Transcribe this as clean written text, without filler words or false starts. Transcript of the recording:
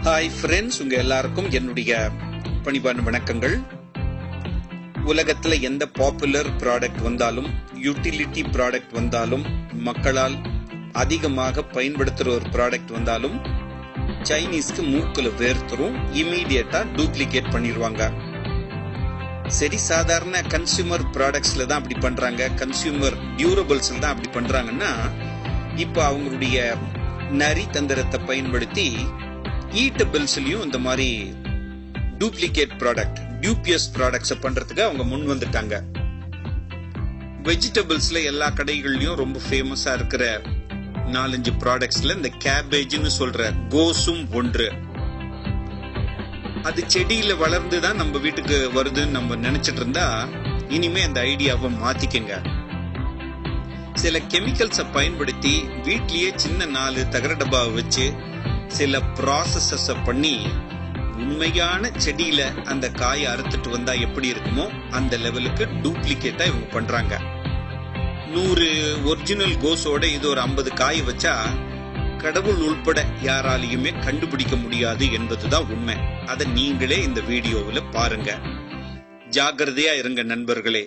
Hi friends, உங்க எல்லாருக்கும் என்னுடைய பணிவான வணக்கங்கள். உலகத்துல எந்த பாப்புலர் ப்ராடக்ட் வந்தாலும், யூட்டிலிட்டி ப்ராடக்ட் வந்தாலும், மக்களால் அதிகமாக பயன்படுத்துற ஒரு ப்ராடக்ட் வந்தாலும் சைனீஸ்க்கு மூக்குல வேர்த்துரும், இமீடியட்டா டூப்ளிகேட் பண்ணிடுவாங்க. சரி, சாதாரண கன்சியூமர் ப்ராடக்ட்ஸ்ல தான் அப்படி பண்றாங்க, கன்சியூமர் டியூரபிள்ஸ்ல தான் அப்படி பண்றாங்கன்னா, இப்ப அவங்களுடைய நரி தந்திரத்தை பயன்படுத்தி ஈட்டபிள்ஸ்லயும் இந்த மாதிரி டூப்ளிகேட் ப்ராடக்ட், டியூபியஸ் ப்ராடக்ட்ஸ் பண்றதுக்கு அவங்க முன் வந்துட்டாங்க. வெஜிடபிள்ஸ்ல எல்லா கடைகள்லயும் ரொம்ப ஃபேமஸா இருக்கிற 4-5 ப்ராடக்ட்ஸ்ல இந்த கேபேஜ்னு சொல்ற கோஸும் ஒன்று. அது செடியில வளர்ந்துதான் நம்ம வீட்டுக்கு வருதுன்னு நம்ம நினைச்சிட்டு இருந்தா, இனிமே அந்த ஐடியாவை மாத்திக்கங்க. சில கெமிக்கல்ஸை பயன்படுத்தி வீட்லயே சின்ன 4 தகர டப்பாவை வச்சு சில ப்ராசஸஸ் பண்ணி உண்மையான செடியில அந்த காயை அறுத்துட்டு வந்தா எப்படி இருக்குமோ அந்த லெவலுக்கு டூப்ளிகேட்டா இவங்க பண்றாங்க. 100 ஒரிஜினல் கோஸோட இது ஒரு 50 காய் வச்சா கடவுள் உள்பட யாராலையுமே கண்டுபிடிக்க முடியாது என்பதுதான் உண்மை. அதை நீங்களே இந்த வீடியோவில் பாருங்க. ஜாக்கிரதையா இருங்க நண்பர்களே.